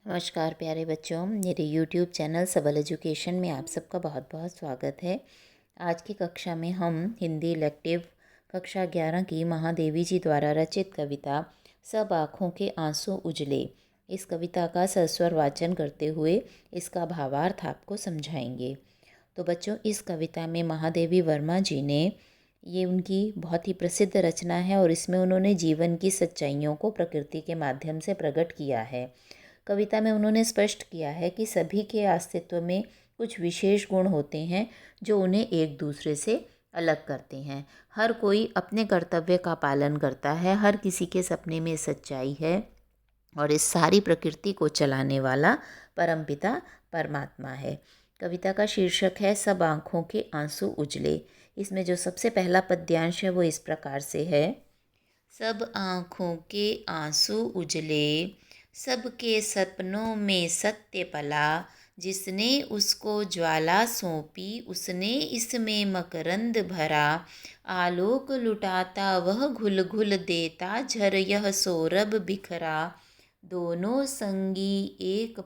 नमस्कार प्यारे बच्चों, मेरे YouTube चैनल सबल एजुकेशन में आप सबका बहुत बहुत स्वागत है। आज की कक्षा में हम हिंदी इलेक्टिव कक्षा 11 की महादेवी जी द्वारा रचित कविता सब आँखों के आंसू उजले, इस कविता का सस्वर वाचन करते हुए इसका भावार्थ आपको समझाएंगे। तो बच्चों, इस कविता में महादेवी वर्मा जी ने ये उनकी बहुत ही प्रसिद्ध रचना है और इसमें उन्होंने जीवन की सच्चाइयों को प्रकृति के माध्यम से प्रकट किया है। कविता में उन्होंने स्पष्ट किया है कि सभी के अस्तित्व में कुछ विशेष गुण होते हैं जो उन्हें एक दूसरे से अलग करते हैं। हर कोई अपने कर्तव्य का पालन करता है, हर किसी के सपने में सच्चाई है और इस सारी प्रकृति को चलाने वाला परमपिता परमात्मा है। कविता का शीर्षक है सब आँखों के आंसू उजले। इसमें जो सबसे पहला पद्यांश है वो इस प्रकार से है। सब आँखों के आंसू उजले, सबके सपनों में सत्य पला, जिसने उसको ज्वाला सौंपी उसने इसमें मकरंद भरा। आलोक लुटाता वह घुल घुल देता, झर यह सौरभ बिखरा। दोनों संगी एक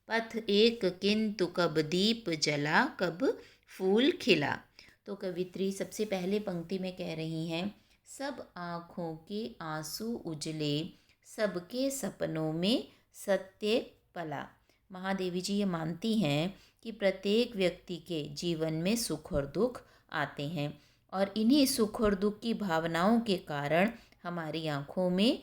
पथ एक, किंतु कब दीप जला कब फूल खिला। तो कवित्री सबसे पहले पंक्ति में कह रही हैं, सब आँखों के आंसू उजले, सबके सपनों में सत्य पला। महादेवी जी ये मानती हैं कि प्रत्येक व्यक्ति के जीवन में सुख और दुख आते हैं और इन्हीं सुख और दुख की भावनाओं के कारण हमारी आँखों में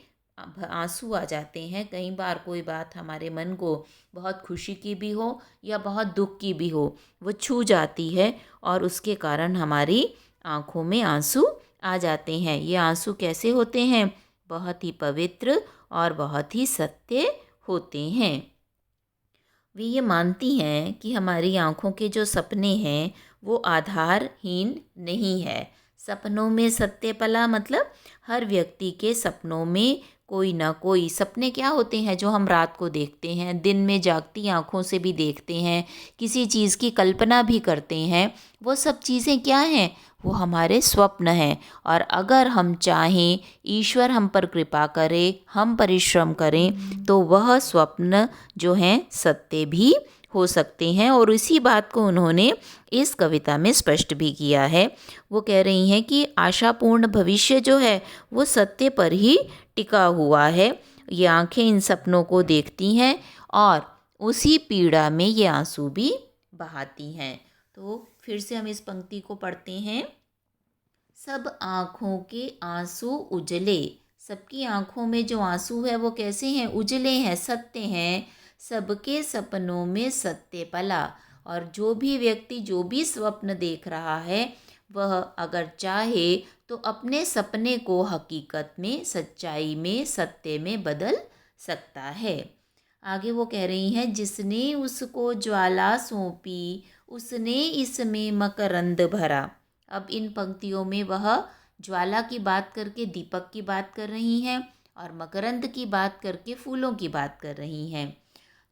आंसू आ जाते हैं। कई बार कोई बात हमारे मन को बहुत खुशी की भी हो या बहुत दुख की भी हो, वो छू जाती है और उसके कारण हमारी आँखों में आंसू आ जाते हैं। ये आंसू कैसे होते हैं? बहुत ही पवित्र और बहुत ही सत्य होते हैं। वे ये मानती हैं कि हमारी आँखों के जो सपने हैं वो आधारहीन नहीं है। सपनों में सत्य पला मतलब हर व्यक्ति के सपनों में कोई ना कोई सपने क्या होते हैं जो हम रात को देखते हैं, दिन में जागती आँखों से भी देखते हैं, किसी चीज़ की कल्पना भी करते हैं। वो सब चीज़ें क्या हैं? वो हमारे स्वप्न हैं। और अगर हम चाहें, ईश्वर हम पर कृपा करे, हम परिश्रम करें तो वह स्वप्न जो हैं सत्य भी हो सकते हैं। और इसी बात को उन्होंने इस कविता में स्पष्ट भी किया है। वो कह रही हैं कि आशापूर्ण भविष्य जो है वो सत्य पर ही टिका हुआ है। ये आँखें इन सपनों को देखती हैं और उसी पीड़ा में ये आंसू भी बहाती हैं। तो फिर से हम इस पंक्ति को पढ़ते हैं। सब आँखों के आंसू उजले, सबकी आँखों में जो आंसू है वो कैसे हैं? उजले हैं, सत्य हैं। सबके सपनों में सत्य पला। और जो भी व्यक्ति जो भी स्वप्न देख रहा है वह अगर चाहे तो अपने सपने को हकीकत में, सच्चाई में, सत्य में बदल सकता है। आगे वो कह रही हैं, जिसने उसको ज्वाला सौंपी उसने इसमें मकरंद भरा। अब इन पंक्तियों में वह ज्वाला की बात करके दीपक की बात कर रही हैं और मकरंद की बात करके फूलों की बात कर रही हैं।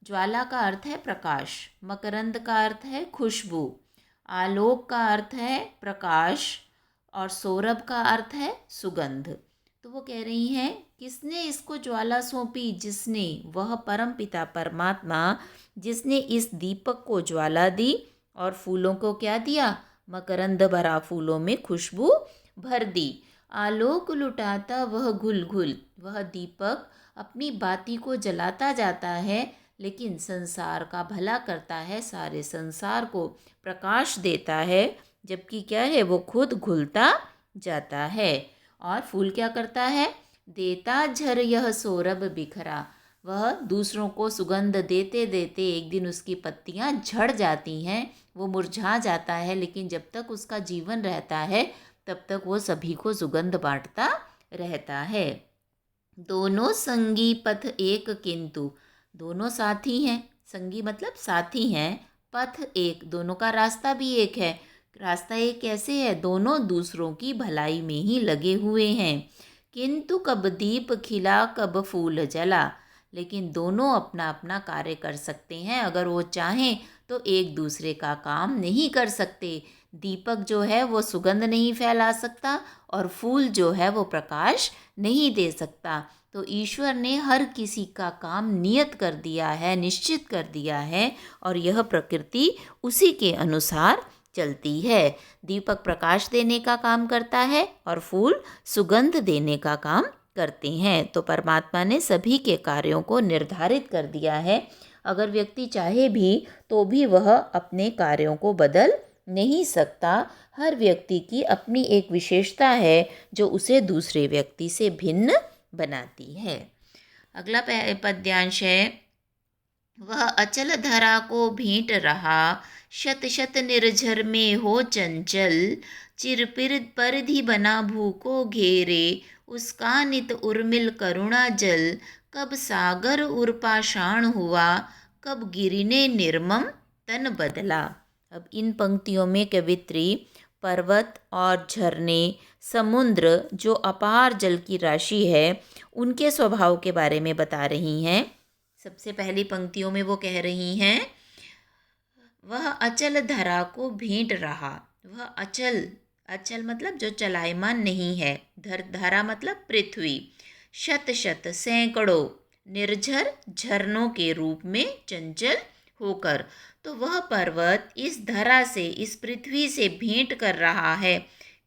ज्वाला का अर्थ है प्रकाश, मकरंद का अर्थ है खुशबू, आलोक का अर्थ है प्रकाश और सौरभ का अर्थ है सुगंध। तो वो कह रही हैं, किसने इसको ज्वाला सौंपी? जिसने, वह परम पिता परमात्मा, जिसने इस दीपक को ज्वाला दी और फूलों को क्या दिया? मकरंद भरा, फूलों में खुशबू भर दी। आलोक लुटाता वह घुल घुल, वह दीपक अपनी बाती को जलाता जाता है लेकिन संसार का भला करता है, सारे संसार को प्रकाश देता है, जबकि क्या है? वो खुद घुलता जाता है। और फूल क्या करता है? देता झर यह सौरभ बिखरा, वह दूसरों को सुगंध देते देते एक दिन उसकी पत्तियां झड़ जाती हैं, वो मुरझा जाता है, लेकिन जब तक उसका जीवन रहता है तब तक वो सभी को सुगंध बांटता रहता है। दोनों संगी पथ एक, किंतु दोनों साथी हैं, संगी मतलब साथी हैं, पथ एक, दोनों का रास्ता भी एक है। रास्ता एक कैसे है? दोनों दूसरों की भलाई में ही लगे हुए हैं। किंतु कब दीप खिला कब फूल जला, लेकिन दोनों अपना अपना कार्य कर सकते हैं। अगर वो चाहें तो एक दूसरे का काम नहीं कर सकते। दीपक जो है वो सुगंध नहीं फैला सकता और फूल जो है वो प्रकाश नहीं दे सकता। तो ईश्वर ने हर किसी का काम नियत कर दिया है, निश्चित कर दिया है, और यह प्रकृति उसी के अनुसार चलती है। दीपक प्रकाश देने का काम करता है और फूल सुगंध देने का काम करते हैं। तो परमात्मा ने सभी के कार्यों को निर्धारित कर दिया है। अगर व्यक्ति चाहे भी तो भी वह अपने कार्यों को बदल नहीं सकता। हर व्यक्ति की अपनी एक विशेषता है जो उसे दूसरे व्यक्ति से भिन्न बनाती है। अगला पद्यांश है, वह अचल धरा को भेंट रहा, शत शत निर्झर में हो चंचल, चिरपिर परिधि बना भूको घेरे, उसका नित उर्मिल करुणा जल, कब सागर उर्पाषाण हुआ, कब गिरिने निर्मम तन बदला। अब इन पंक्तियों में कवित्री पर्वत और झरने, समुद्र जो अपार जल की राशि है, उनके स्वभाव के बारे में बता रही हैं। सबसे पहली पंक्तियों में वो कह रही हैं, वह अचल धरा को भेंट रहा। वह अचल, अचल मतलब जो चलायमान नहीं है, धरा मतलब पृथ्वी, शत शत सैकड़ों, निर्झर झरनों के रूप में चंचल होकर, तो वह पर्वत इस धरा से, इस पृथ्वी से भेंट कर रहा है।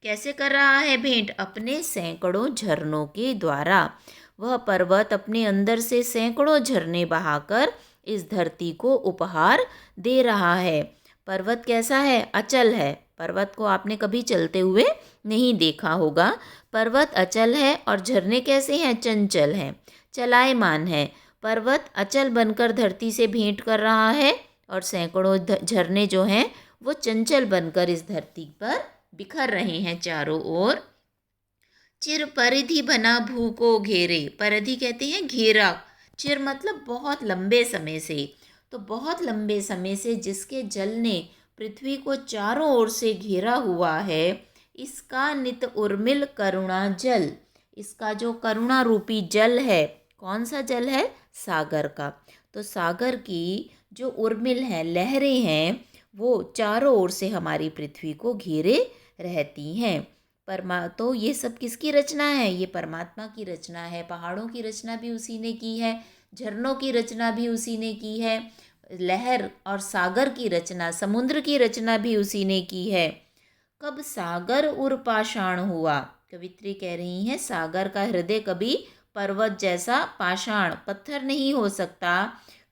कैसे कर रहा है भेंट? अपने सैकड़ों झरनों के द्वारा। वह पर्वत अपने अंदर से सैकड़ों झरने बहाकर इस धरती को उपहार दे रहा है। पर्वत कैसा है? अचल है। पर्वत को आपने कभी चलते हुए नहीं देखा होगा। पर्वत अचल है और झरने कैसे हैं? चंचल हैं, चलायमान है। पर्वत अचल बनकर धरती से भेंट कर रहा है और सैकड़ों झरने जो हैं वो चंचल बनकर इस धरती पर बिखर रहे हैं चारों ओर। चिर परिधि बना भू को घेरे, परिधि कहते हैं घेरा, चिर मतलब बहुत लंबे समय से, तो बहुत लंबे समय से जिसके जल ने पृथ्वी को चारों ओर से घेरा हुआ है, इसका नित उर्मिल करुणा जल, इसका जो करुणा रूपी जल है, कौन सा जल है? सागर का। तो सागर की जो उर्मिल है, लहरें हैं, वो चारों ओर से हमारी पृथ्वी को घेरे रहती हैं। तो ये सब किसकी रचना है? ये परमात्मा की रचना है। पहाड़ों की रचना भी उसी ने की है, झरनों की रचना भी उसी ने की है, लहर और सागर की रचना, समुद्र की रचना भी उसी ने की है। कब सागर उर्पाषाण हुआ, कवित्री कह रही हैं सागर का हृदय कभी पर्वत जैसा पाषाण पत्थर नहीं हो सकता।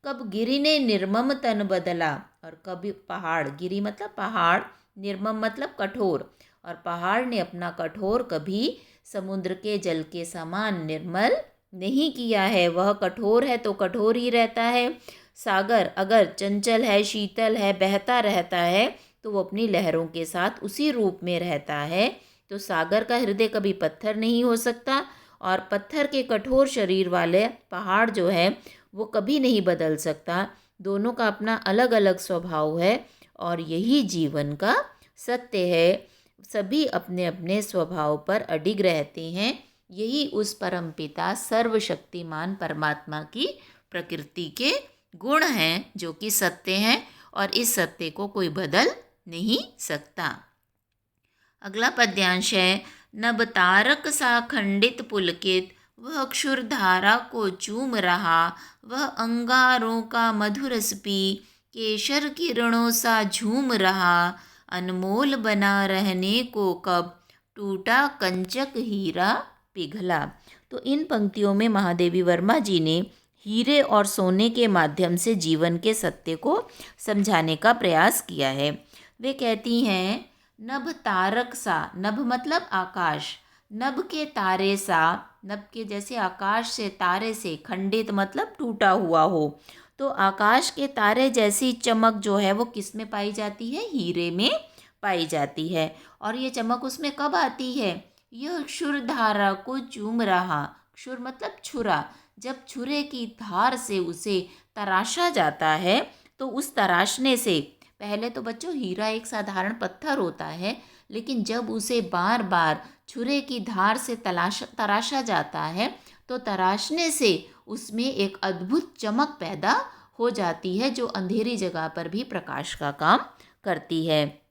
कब गिरि ने निर्मम तन बदला, और कभी पहाड़, गिरि मतलब पहाड़, निर्मम मतलब कठोर, और पहाड़ ने अपना कठोर कभी समुद्र के जल के समान निर्मल नहीं किया है। वह कठोर है तो कठोर ही रहता है। सागर अगर चंचल है, शीतल है, बहता रहता है, तो वो अपनी लहरों के साथ उसी रूप में रहता है। तो सागर का हृदय कभी पत्थर नहीं हो सकता, और पत्थर के कठोर शरीर वाले पहाड़ जो है वो कभी नहीं बदल सकता। दोनों का अपना अलग अलग स्वभाव है, और यही जीवन का सत्य है। सभी अपने अपने स्वभाव पर अडिग रहते हैं। यही उस परमपिता सर्वशक्तिमान परमात्मा की प्रकृति के गुण हैं, जो कि सत्य हैं, और इस सत्य को कोई बदल नहीं सकता। अगला पद्यांश है, नभ तारक सा खंडित पुलकित, वह क्षुरधारा को चूम रहा, वह अंगारों का मधुरस पी, केशर किरणों सा झूम रहा, अनमोल बना रहने को कब, टूटा कंचक हीरा पिघला। तो इन पंक्तियों में महादेवी वर्मा जी ने हीरे और सोने के माध्यम से जीवन के सत्य को समझाने का प्रयास किया है। वे कहती हैं, नभ तारक सा, नभ मतलब आकाश, नभ के तारे सा, नभ के जैसे आकाश से, तारे से, खंडित मतलब टूटा हुआ हो। तो आकाश के तारे जैसी चमक जो है वो किस में पाई जाती है? हीरे में पाई जाती है। और ये चमक उसमें कब आती है? यह क्षुरधारा को चूम रहा, क्षुर मतलब छुरा, जब छुरे की धार से उसे तराशा जाता है, तो उस तराशने से, पहले तो बच्चों हीरा एक साधारण पत्थर होता है, लेकिन जब उसे बार बार छुरे की धार से तराशा जाता है, तो तराशने से उसमें एक अद्भुत चमक पैदा हो जाती है, जो अंधेरी जगह पर भी प्रकाश का काम करती है।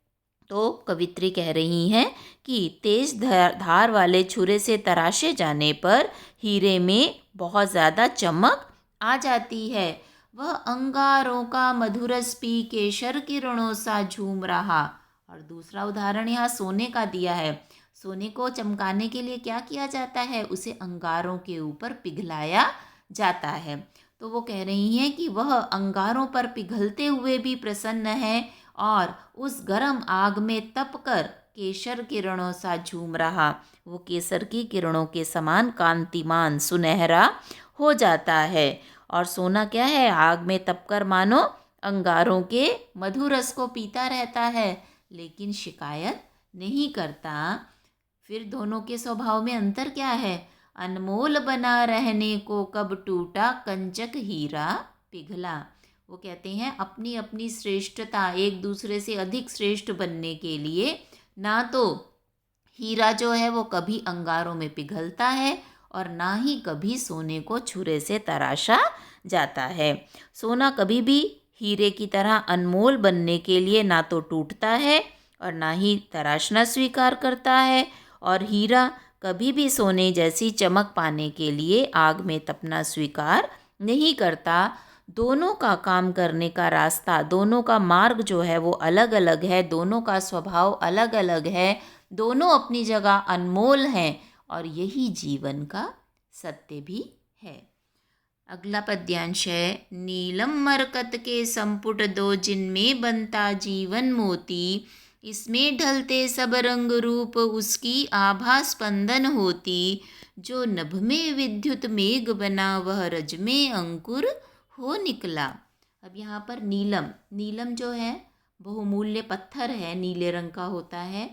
तो कवित्री कह रही हैं कि तेज धार वाले छुरे से तराशे जाने पर हीरे में बहुत ज़्यादा चमक आ जाती है। वह अंगारों का मधुरस पी केशर किरणों सा झूम रहा। और दूसरा उदाहरण यहाँ सोने का दिया है। सोने को चमकाने के लिए क्या किया जाता है? उसे अंगारों के ऊपर पिघलाया जाता है। तो वो कह रही हैं कि वह अंगारों पर पिघलते हुए भी प्रसन्न है और उस गर्म आग में तपकर केसर किरणों सा झूम रहा। वो केसर की किरणों के समान कांतिमान सुनहरा हो जाता है। और सोना क्या है? आग में तपकर मानो अंगारों के मधुर रस को पीता रहता है, लेकिन शिकायत नहीं करता। फिर दोनों के स्वभाव में अंतर क्या है? अनमोल बना रहने को कब टूटा कंचक हीरा पिघला। वो कहते हैं अपनी अपनी श्रेष्ठता, एक दूसरे से अधिक श्रेष्ठ बनने के लिए ना तो हीरा जो है वो कभी अंगारों में पिघलता है और ना ही कभी सोने को छुरे से तराशा जाता है। सोना कभी भी हीरे की तरह अनमोल बनने के लिए ना तो टूटता है और ना ही तराशना स्वीकार करता है, और हीरा कभी भी सोने जैसी चमक पाने के लिए आग में तपना स्वीकार नहीं करता। दोनों का काम करने का रास्ता, दोनों का मार्ग जो है वो अलग अलग है, दोनों का स्वभाव अलग अलग है, दोनों अपनी जगह अनमोल हैं और यही जीवन का सत्य भी है। अगला पद्यांश है, नीलम मरकत के संपुट दो जिनमें बनता जीवन मोती, इसमें ढलते सब रंग रूप उसकी आभा स्पंदन होती, जो नभ में विद्युत मेघ बना वह रज में अंकुर हो निकला। अब यहाँ पर नीलम जो है बहुमूल्य पत्थर है, नीले रंग का होता है।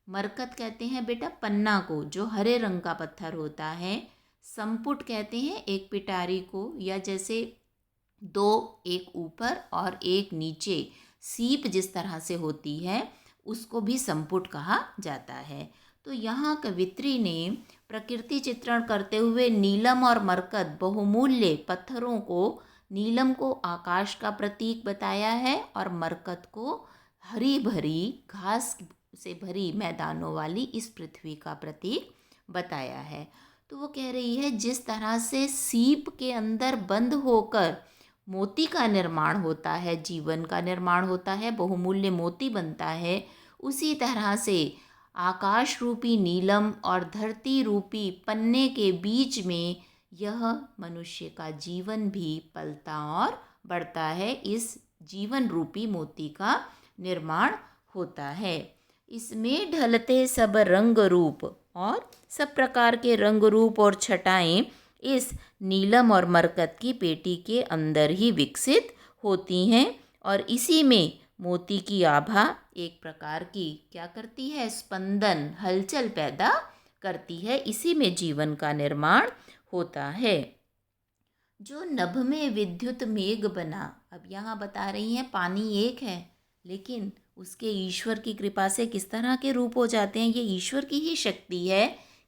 मरकत कहते हैं बेटा पन्ना को, जो हरे रंग का पत्थर होता है। संपुट कहते हैं एक पिटारी को, या जैसे दो, एक ऊपर और एक नीचे सीप जिस तरह से होती है उसको भी संपुट कहा जाता है। तो यहाँ कवित्री ने प्रकृति चित्रण करते हुए नीलम और मरकत बहुमूल्य पत्थरों को, नीलम को आकाश का प्रतीक बताया है और मरकत को हरी भरी घास से भरी मैदानों वाली इस पृथ्वी का प्रतीक बताया है। तो वो कह रही है जिस तरह से सीप के अंदर बंद होकर मोती का निर्माण होता है, जीवन का निर्माण होता है, बहुमूल्य मोती बनता है, उसी तरह से आकाश रूपी नीलम और धरती रूपी पन्ने के बीच में यह मनुष्य का जीवन भी पलता और बढ़ता है। इस जीवन रूपी मोती का निर्माण होता है। इसमें ढलते सब रंग रूप, और सब प्रकार के रंग रूप और छटाएं इस नीलम और मरकत की पेटी के अंदर ही विकसित होती हैं, और इसी में मोती की आभा एक प्रकार की क्या करती है? स्पंदन, हलचल पैदा करती है। इसी में जीवन का निर्माण होता है। जो नभ में विद्युत मेघ बना, अब यहाँ बता रही हैं पानी एक है, लेकिन उसके ईश्वर की कृपा से किस तरह के रूप हो जाते हैं। ये ईश्वर की ही शक्ति है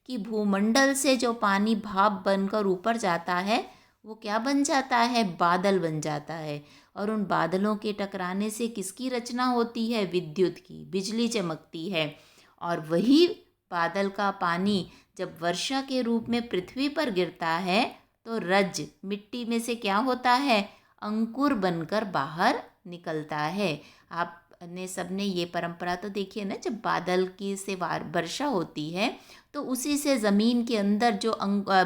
कि भूमंडल से जो पानी भाप बनकर ऊपर जाता है वो क्या बन जाता है? बादल बन जाता है। और उन बादलों के टकराने से किसकी रचना होती है? विद्युत की, बिजली चमकती है। और वही बादल का पानी जब वर्षा के रूप में पृथ्वी पर गिरता है तो रज, मिट्टी में से क्या होता है? अंकुर बनकर बाहर निकलता है। आपने सबने ये परंपरा तो देखी है ना, जब बादल की से वर्षा होती है तो उसी से ज़मीन के अंदर जो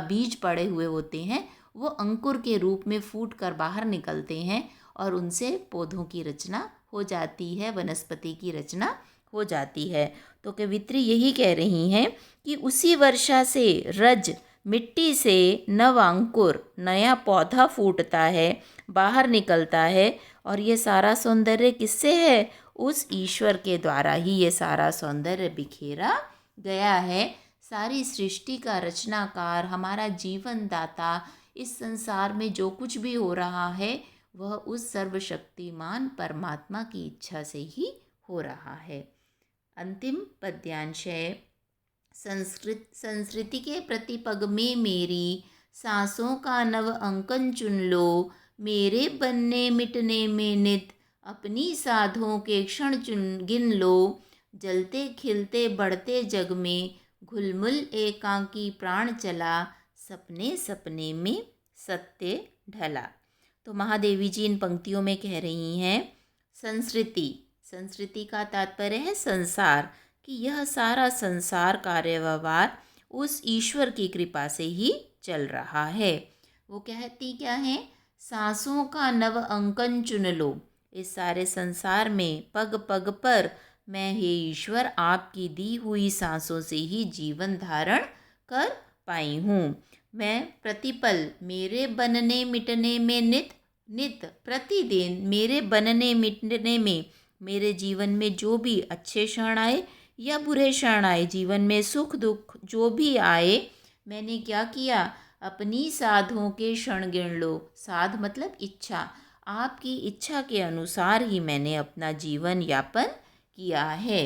बीज पड़े हुए होते हैं वो अंकुर के रूप में फूट कर बाहर निकलते हैं और उनसे पौधों की रचना हो जाती है, वनस्पति की रचना हो जाती है। तो कवित्री यही कह रही हैं कि उसी वर्षा से रज, मिट्टी से नव अंकुर, नया पौधा फूटता है, बाहर निकलता है। और ये सारा सौंदर्य किससे है? उस ईश्वर के द्वारा ही ये सारा सौंदर्य बिखेरा गया है। सारी सृष्टि का रचनाकार, हमारा जीवन दाता, इस संसार में जो कुछ भी हो रहा है वह उस सर्वशक्तिमान परमात्मा की इच्छा से ही हो रहा है। अंतिम पद्यांश है, संस्कृति के प्रतिपग में मेरी सांसों का नव अंकन चुन लो, मेरे बनने मिटने में नित अपनी साधों के क्षण गिन लो, जलते खिलते बढ़ते जग में, घुलमुल एकांकी प्राण चला, सपने सपने में सत्य ढला। तो महादेवी जी इन पंक्तियों में कह रही हैं संस्कृति। संस्कृति का तात्पर्य है संसार, कि यह सारा संसार कार्य व्यवहार उस ईश्वर की कृपा से ही चल रहा है। वो कहती क्या है, सांसों का नव अंकन चुन लो, इस सारे संसार में पग पग पर मैं हे ईश्वर आपकी दी हुई सांसों से ही जीवन धारण कर पाई हूँ। मैं प्रतिपल मेरे बनने मिटने में नित नित प्रतिदिन मेरे बनने मिटने में, मेरे जीवन में जो भी अच्छे क्षण आए या बुरे क्षण आए, जीवन में सुख दुख जो भी आए, मैंने क्या किया, अपनी साधों के क्षण गिन लो। साध मतलब इच्छा, आपकी इच्छा के अनुसार ही मैंने अपना जीवन यापन किया है।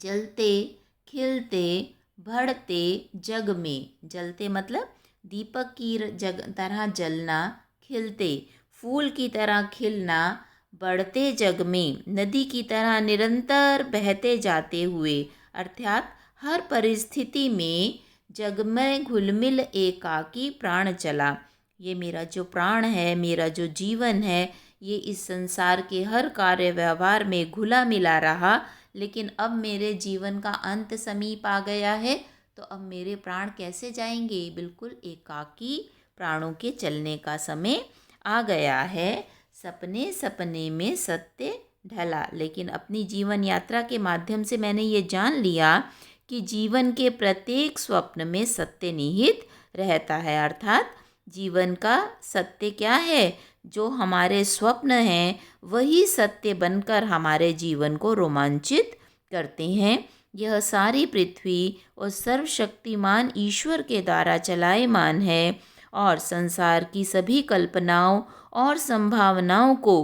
जलते खिलते बढ़ते जग में, जलते मतलब दीपक की तरह जलना, खिलते फूल की तरह खिलना, बढ़ते जग में नदी की तरह निरंतर बहते जाते हुए, अर्थात हर परिस्थिति में जग में घुलमिल एकाकी प्राण चला। ये मेरा जो प्राण है, मेरा जो जीवन है, ये इस संसार के हर कार्य व्यवहार में घुला मिला रहा, लेकिन अब मेरे जीवन का अंत समीप आ गया है, तो अब मेरे प्राण कैसे जाएंगे, बिल्कुल एकाकी प्राणों के चलने का समय आ गया है। सपने सपने में सत्य ढला, लेकिन अपनी जीवन यात्रा के माध्यम से मैंने ये जान लिया कि जीवन के प्रत्येक स्वप्न में सत्य निहित रहता है। अर्थात जीवन का सत्य क्या है, जो हमारे स्वप्न हैं वही सत्य बनकर हमारे जीवन को रोमांचित करते हैं। यह सारी पृथ्वी और सर्वशक्तिमान ईश्वर के द्वारा चलायमान है और संसार की सभी कल्पनाओं और संभावनाओं को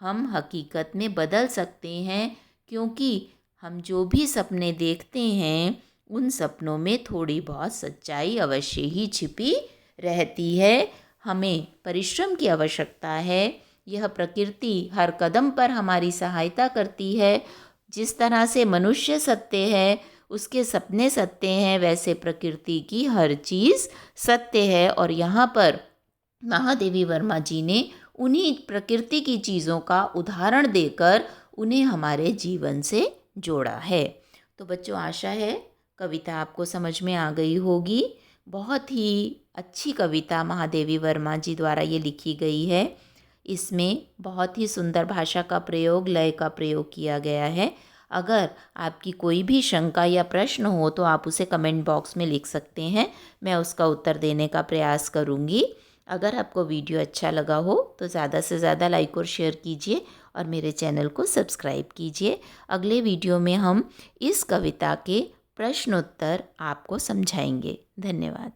हम हकीकत में बदल सकते हैं, क्योंकि हम जो भी सपने देखते हैं उन सपनों में थोड़ी बहुत सच्चाई अवश्य ही छिपी रहती है। हमें परिश्रम की आवश्यकता है। यह प्रकृति हर कदम पर हमारी सहायता करती है। जिस तरह से मनुष्य सत्य है, उसके सपने सत्य हैं, वैसे प्रकृति की हर चीज़ सत्य है। और यहाँ पर महादेवी वर्मा जी ने उन्हीं प्रकृति की चीज़ों का उदाहरण देकर उन्हें हमारे जीवन से जोड़ा है। तो बच्चों, आशा है कविता आपको समझ में आ गई होगी। बहुत ही अच्छी कविता महादेवी वर्मा जी द्वारा ये लिखी गई है। इसमें बहुत ही सुंदर भाषा का प्रयोग, लय का प्रयोग किया गया है। अगर आपकी कोई भी शंका या प्रश्न हो तो आप उसे कमेंट बॉक्स में लिख सकते हैं, मैं उसका उत्तर देने का प्रयास करूँगी। अगर आपको वीडियो अच्छा लगा हो तो ज़्यादा से ज़्यादा लाइक और शेयर कीजिए और मेरे चैनल को सब्सक्राइब कीजिए। अगले वीडियो में हम इस कविता के प्रश्नोत्तर आपको समझाएंगे। धन्यवाद।